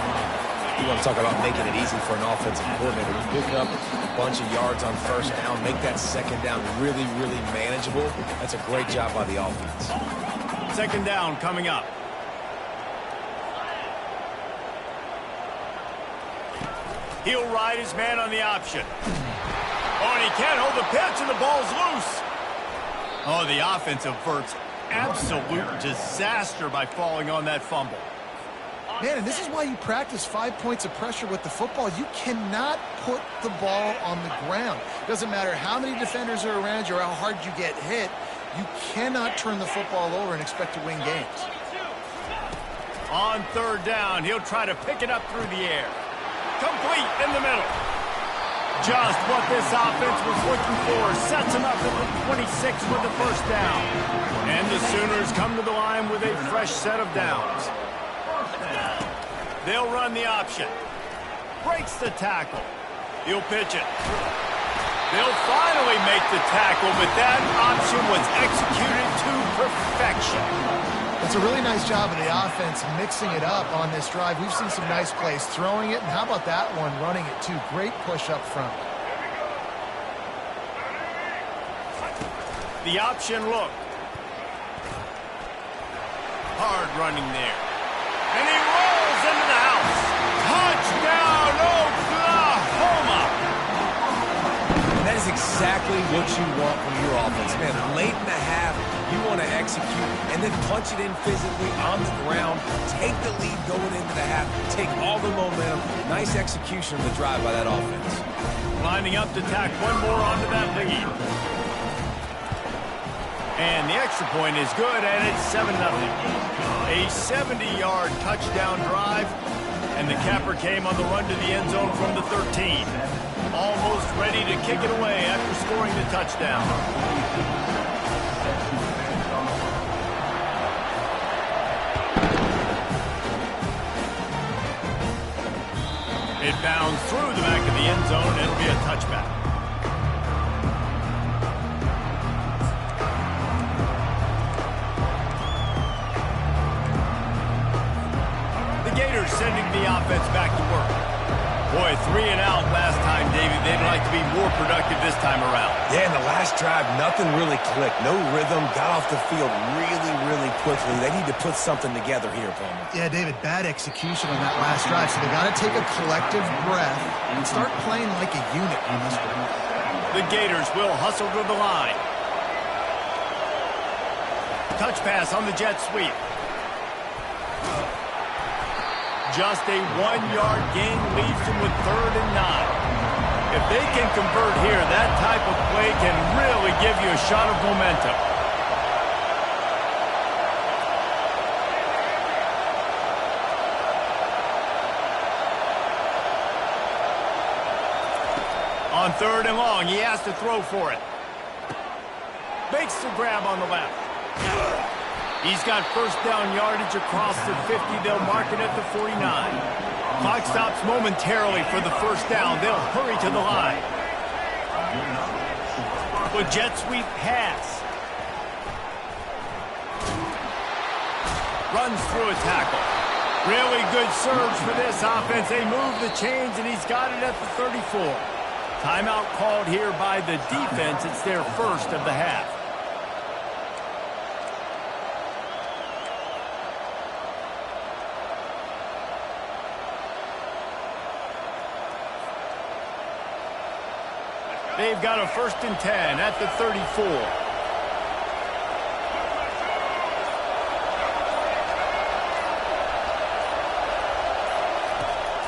You want to talk about making it easy for an offensive coordinator. You pick up a bunch of yards on first down, make that second down really, really manageable. That's a great job by the offense. Second down coming up. He'll ride his man on the option. Oh, and he can't hold the pitch, and the ball's loose. Oh, the offense averts absolute disaster by falling on that fumble. Man, and this is why you practice 5 points of pressure with the football. You cannot put the ball on the ground. Doesn't matter how many defenders are around you or how hard you get hit. You cannot turn the football over and expect to win games. On third down, he'll try to pick it up through the air. Complete in the middle. Just what this offense was looking for. Sets him up at the 26 with the first down. And the Sooners come to the line with a fresh set of downs. They'll run the option. Breaks the tackle. He'll pitch it. They'll finally make the tackle, but that option was executed to perfection. It's a really nice job of the offense mixing it up on this drive. We've seen some nice plays throwing it, and how about that one running it too? Great push up front. The option look. Hard running there. And he rolls into the house. Touchdown, Oklahoma! That is exactly what you want from your offense, man. Late in the half, you want to execute and then punch it in physically on the ground, take the lead going into the half, take all the momentum. Nice execution of the drive by that offense. Lining up to tack one more onto that lead. And the extra point is good, and it's 7-0. A 70-yard touchdown drive, and the capper came on the run to the end zone from the 13. Almost ready to kick it away after scoring the touchdown. It bounds through the back of the end zone. It'll be a touchback. The Gators sending the offense back to work. Boy, 3 and out last time, David. They'd like to be more productive this time around. Yeah, in the last drive, nothing really clicked. No rhythm. Got off the field really quickly. They need to put something together here, Palmer. Yeah, David, bad execution on that last drive. So they got to take a collective breath and start playing like a unit on this one. The Gators will hustle to the line. Touch pass on the jet sweep. Just a 1-yard gain leaves them with 3rd and 9. If they can convert here, that type of play can really give you a shot of momentum. On 3rd and long, he has to throw for it. Makes the grab on the left. He's got first down yardage across the 50. They'll mark it at the 49. Clock stops momentarily for the first down. They'll hurry to the line. With jet sweep pass. Runs through a tackle. Really good surge for this offense. They move the chains, and he's got it at the 34. Timeout called here by the defense. It's their first of the half. They've got a 1st and 10 at the 34.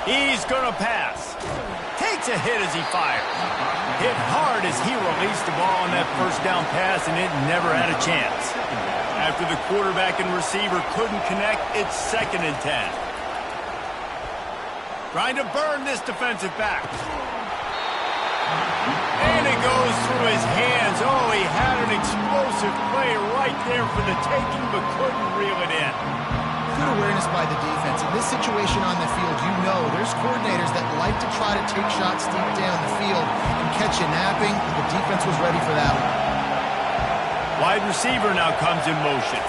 He's going to pass. Takes a hit as he fires. Hit hard as he released the ball on that first down pass, and it never had a chance. After the quarterback and receiver couldn't connect, it's 2nd and 10. Trying to burn this defensive back. And it goes through his hands. Oh, he had an explosive play right there for the taking, but couldn't reel it in. Good awareness by the defense. In this situation on the field, you know there's coordinators that like to try to take shots deep down the field and catch you napping. The defense was ready for that one. Wide receiver now comes in motion.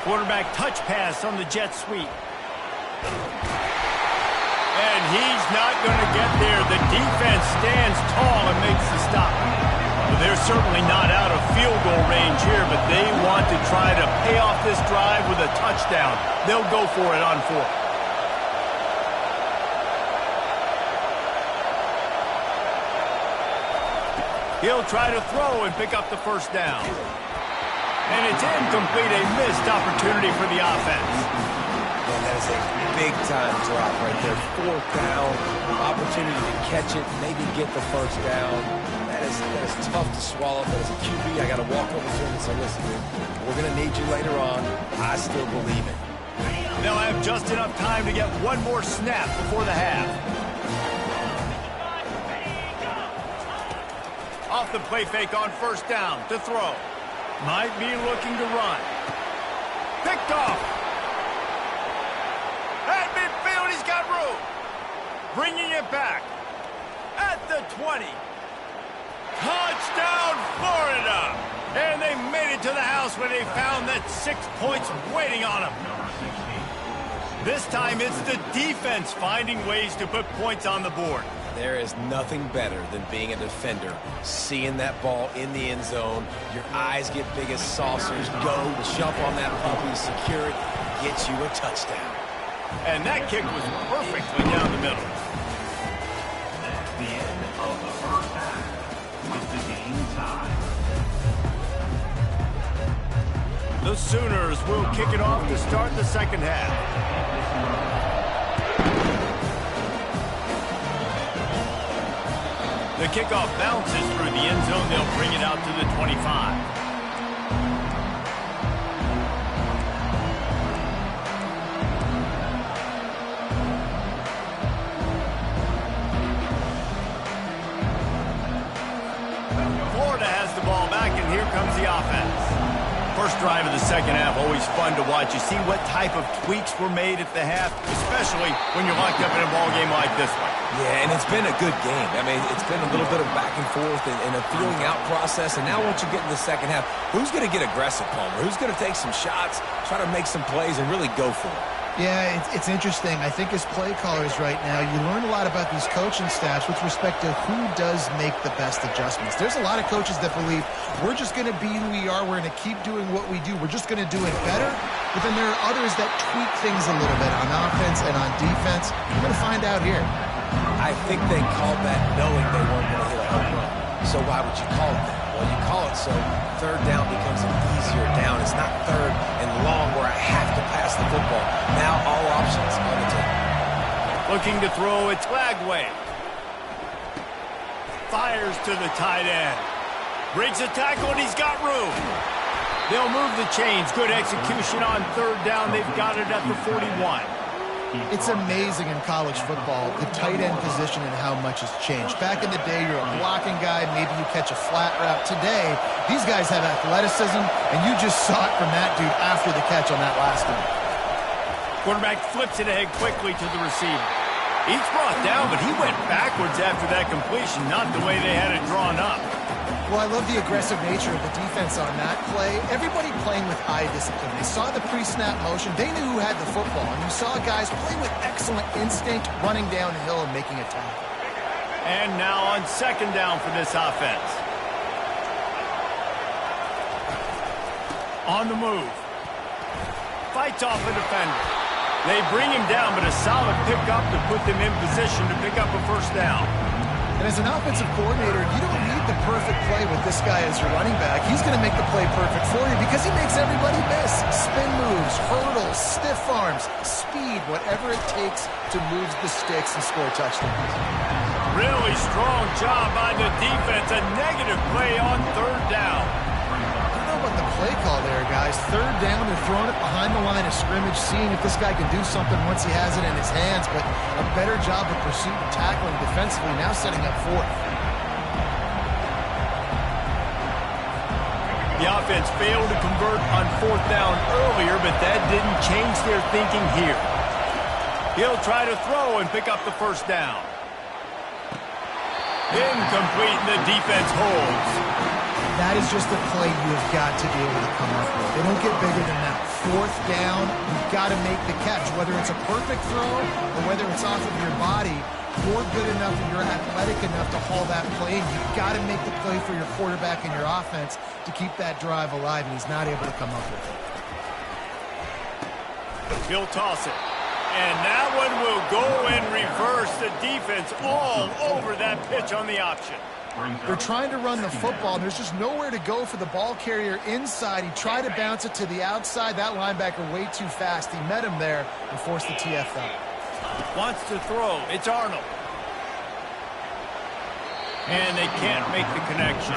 Quarterback touch pass on the jet sweep. And he's not going to get there. The defense stands tall and makes the stop. Well, they're certainly not out of field goal range here, but they want to try to pay off this drive with a touchdown. They'll go for it on 4th. He'll try to throw and pick up the first down. And it's incomplete, a missed opportunity for the offense. And that is a big-time drop right there. 4th down, opportunity to catch it, maybe get the first down. That is tough to swallow, but as a QB, I got to walk over to him and say, listen, we're going to need you later on. I still believe it. They'll have just enough time to get one more snap before the half. Off the play fake on 1st down to throw. Might be looking to run. Picked off. At midfield, he's got room. Bringing it back. At the 20. Touchdown, Florida. And they made it to the house where they found that 6 points waiting on them. This time, it's the defense finding ways to put points on the board. There is nothing better than being a defender, seeing that ball in the end zone. Your eyes get big as saucers. Go, jump on that puppy, secure it, get you a touchdown. And that kick was perfectly down the middle. That's the end of the first half with the game tied. The Sooners will kick it off to start the second half. The kickoff bounces through the end zone. They'll bring it out to the 25. first drive of the second half, always fun to watch. You see what type of tweaks were made at the half, especially when you're locked up in a ball game like this one. Yeah, and it's been a good game. I mean, it's been a little bit of back and forth and a feeling out process. And now once you get in the second half, who's going to get aggressive, Palmer? Who's going to take some shots, try to make some plays, and really go for it? Yeah, it's interesting. I think as play callers right now, you learn a lot about these coaching staffs with respect to who does make the best adjustments. There's a lot of coaches that believe we're just going to be who we are. We're going to keep doing what we do. We're just going to do it better. But then there are others that tweak things a little bit on offense and on defense. We're going to find out here. I think they called that knowing they weren't going to hit a home run. So why would you call it that? Well, you call it so third down becomes an easier down. It's not third and long where I have to pass the football. Now all options on the table. Looking to throw, it's Lagway. Fires to the tight end. Breaks a tackle, and he's got room. They'll move the chains. Good execution on third down. They've got it at the 41. It's amazing in college football, the tight end position and how much has changed. Back in the day, you're a blocking guy, maybe you catch a flat route. Today, these guys have athleticism, and you just saw it from that dude after the catch on that last one. Quarterback flips it ahead quickly to the receiver. He's brought down, but he went backwards after that completion, not the way they had it drawn up. Well, I love the aggressive nature of the defense on that play. Everybody playing with eye discipline. They saw the pre-snap motion. They knew who had the football. And you saw guys play with excellent instinct, running downhill and making a tackle. And now on second down for this offense. On the move. Fights off a defender. They bring him down, but a solid pickup to put them in position to pick up a first down. And as an offensive coordinator, you don't need the perfect play with this guy as your running back. He's going to make the play perfect for you because he makes everybody miss. Spin moves, hurdles, stiff arms, speed, whatever it takes to move the sticks and score touchdowns. Really strong job by the defense. A negative play on third down. I don't know about the play call there, guys. Third down, they're throwing it behind the line of scrimmage, seeing if this guy can do something once he has it in his hands, but a better job of pursuit and tackling defensively, now setting up fourth. The offense failed to convert on fourth down earlier, but that didn't change their thinking here. He'll try to throw and pick up the first down. Incomplete, and the defense holds. That is just a play you've got to be able to come up with. They don't get bigger than that. Fourth down, you've got to make the catch. Whether it's a perfect throw or whether it's off of your body, you're good enough and you're athletic enough to haul that play in. You've got to make the play for your quarterback and your offense to keep that drive alive, and he's not able to come up with it. He'll toss it. And that one will go in reverse. The defense all over that pitch on the option. They're trying to run the football, and there's just nowhere to go for the ball carrier inside. He tried to bounce it to the outside. That linebacker way too fast. He met him there and forced the TFL. Wants to throw. It's Arnold. And they can't make the connection.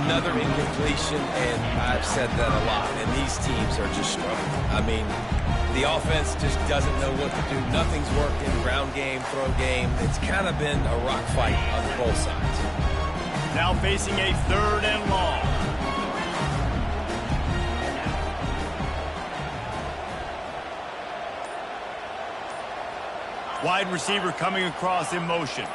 Another incompletion, and I've said that a lot, and these teams are just struggling. I mean, the offense just doesn't know what to do. Nothing's working. Ground game, throw game. It's kind of been a rock fight on both sides. Now facing a third and long. Wide receiver coming across in motion.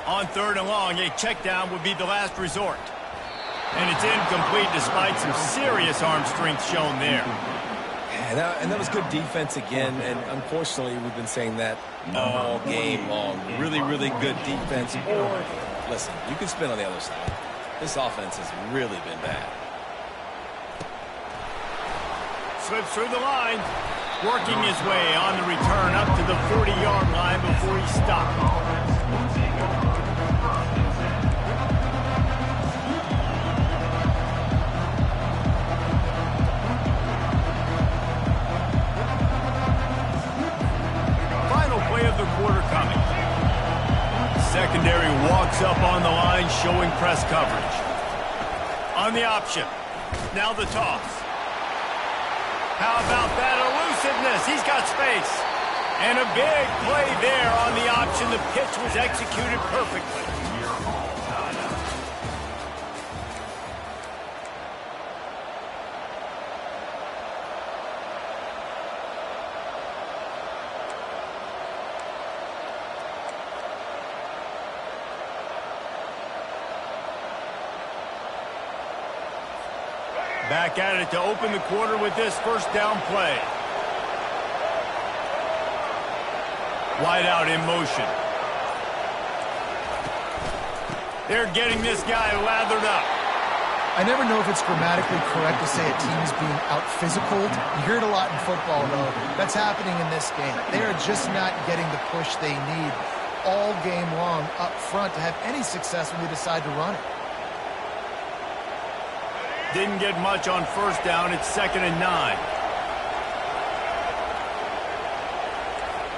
On third and long, a check down would be the last resort. And it's incomplete despite some serious arm strength shown there. And that was good defense again, and unfortunately we've been saying that all game long. Really, really good defense. Or, listen, you can spin on the other side. This offense has really been bad. Slips through the line. Working his way on the return up to the 40-yard line before he stopped. Secondary walks up on the line, showing press coverage. On the option. Now the toss. How about that elusiveness? He's got space. And a big play there on the option. The pitch was executed perfectly. Back at it to open the quarter with this first down play. Wide out in motion. They're getting this guy lathered up. I never know if it's grammatically correct to say a team is being out-physicaled. You hear it a lot in football, though. That's happening in this game. They are just not getting the push they need all game long up front to have any success when they decide to run it. Didn't get much on first down. It's 2nd and 9.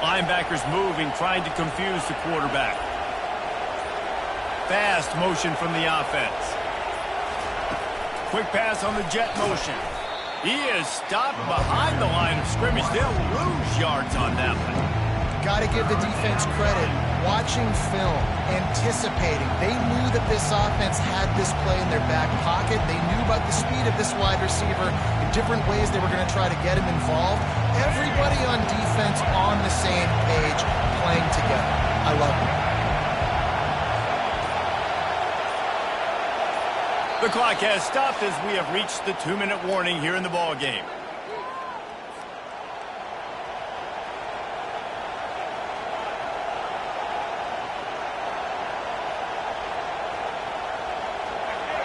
Linebackers moving, trying to confuse the quarterback. Fast motion from the offense. Quick pass on the jet motion. He is stopped behind the line of scrimmage. They'll lose yards on that one. Got to give the defense credit. Watching film, anticipating. They knew that this offense had this play in their back pocket. They knew about the speed of this wide receiver, in different ways they were going to try to get him involved. Everybody on defense on the same page, playing together. I love it. The clock has stopped as we have reached the 2-minute warning here in the ball game.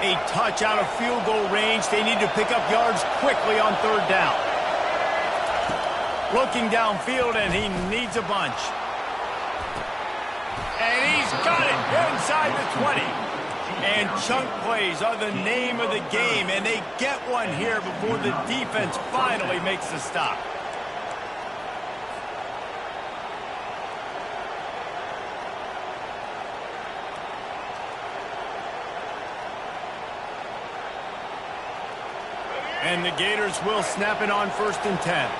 A touch out of field goal range. They need to pick up yards quickly on 3rd down. Looking downfield, and he needs a bunch. And he's got it inside the 20. And chunk plays are the name of the game, and they get one here before the defense finally makes the stop. And the Gators will snap it on 1st and 10.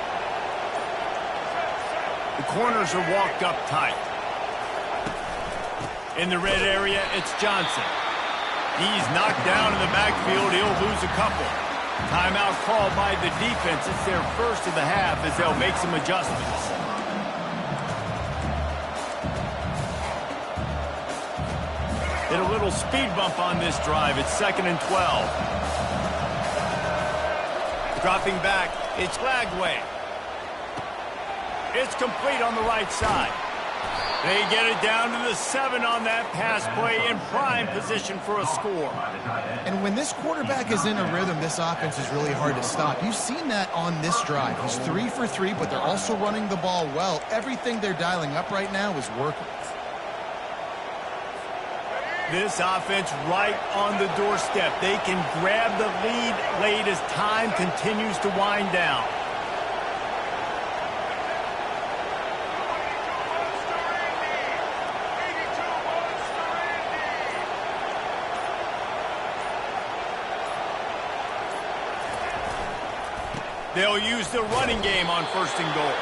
The corners are walked up tight. In the red area, it's Johnson. He's knocked down in the backfield. He'll lose a couple. Timeout called by the defense. It's their first of the half as they'll make some adjustments. Hit a little speed bump on this drive. It's 2nd and 12. Dropping back, it's Lagway. It's complete on the right side. They get it down to the 7 on that pass play in prime position for a score. And when this quarterback is in a rhythm, this offense is really hard to stop. You've seen that on this drive. He's 3 for 3, but they're also running the ball well. Everything they're dialing up right now is working. This offense right on the doorstep. They can grab the lead late as time continues to wind down. They'll use the running game on 1st and goal.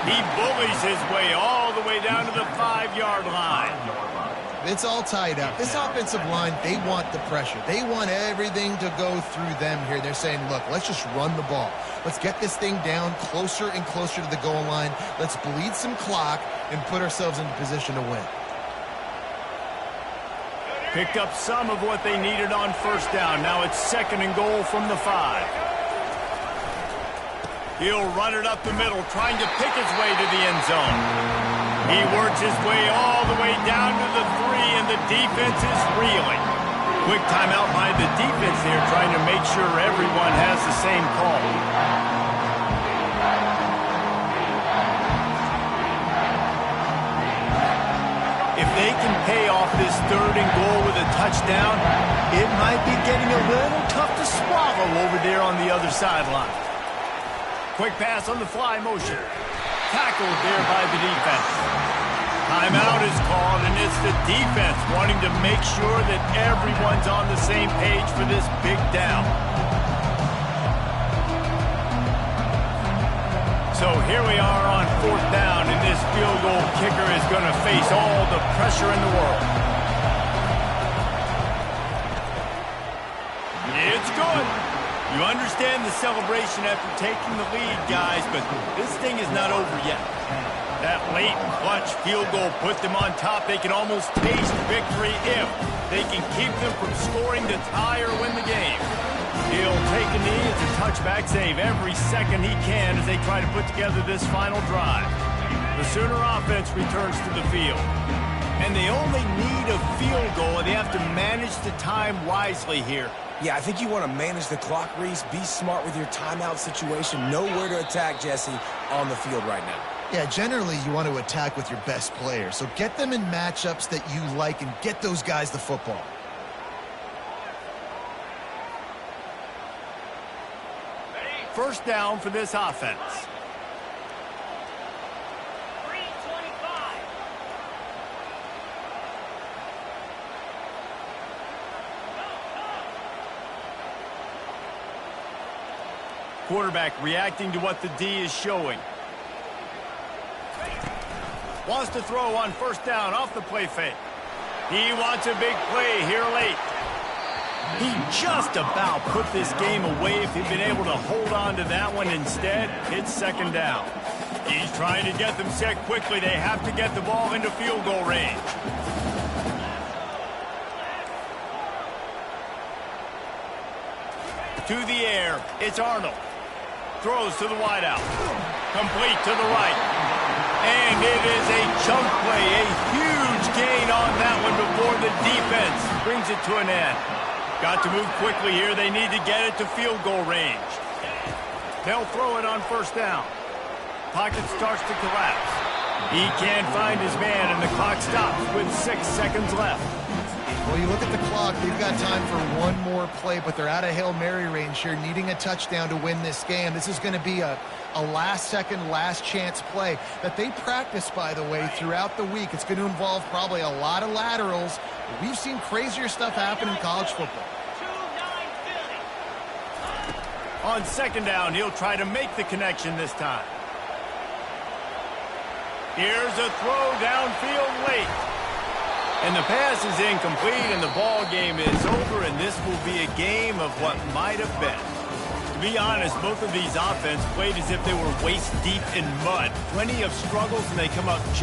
He bullies his way all the way down to the 5-yard line. It's all tied up. This offensive line, they want the pressure. They want everything to go through them here. They're saying, look, let's just run the ball. Let's get this thing down closer and closer to the goal line. Let's bleed some clock and put ourselves into position to win. Picked up some of what they needed on 1st down. Now it's 2nd and goal from the 5. He'll run it up the middle, trying to pick his way to the end zone. He works his way all the way down to the 3, and the defense is reeling. Quick timeout by the defense here, trying to make sure everyone has the same call. If they can pay off this 3rd and goal with a touchdown, it might be getting a little tough to swallow over there on the other sideline. Quick pass on the fly motion. Tackled there by the defense. Timeout is called, and it's the defense wanting to make sure that everyone's on the same page for this big down. So here we are on 4th down, and this field goal kicker is going to face all the pressure in the world. It's good. You understand the celebration after taking the lead, guys, but this thing is not over yet. That late clutch field goal put them on top. They can almost taste victory if they can keep them from scoring to tie or win the game. He'll take a knee. It's a touchback save every second he can as they try to put together this final drive. The Sooner offense returns to the field. And they only need a field goal, and they have to manage the time wisely here. Yeah, I think you want to manage the clock, Reese. Be smart with your timeout situation. Know where to attack, Jesse, on the field right now. Yeah, generally you want to attack with your best players. So get them in matchups that you like and get those guys the football. First down for this offense. 3:25. Quarterback reacting to what the D is showing. Wants to throw on first down off the play fake. He wants a big play here late. He just about put this game away if he'd been able to hold on to that one. Instead, it's second down. He's trying to get them set quickly. They have to get the ball into field goal range. To the air, it's Arnold. Throws to the wideout. Complete to the right. And it is a chunk play, a huge gain on that one before the defense brings it to an end. Got to move quickly here. They need to get it to field goal range. They'll throw it on first down. Pocket starts to collapse. He can't find his man, and the clock stops with 6 seconds left. Well, you look at the clock, they've got time for one more play, but they're out of Hail Mary range here, needing a touchdown to win this game. This is going to be a last-second, last-chance play that they practice, by the way, throughout the week. It's going to involve probably a lot of laterals. We've seen crazier stuff happen in college football. 2-9 On second down, he'll try to make the connection this time. Here's a throw downfield late. And the pass is incomplete, and the ball game is over, and this will be a game of what might have been. To be honest, both of these offenses played as if they were waist deep in mud. Plenty of struggles, and they come up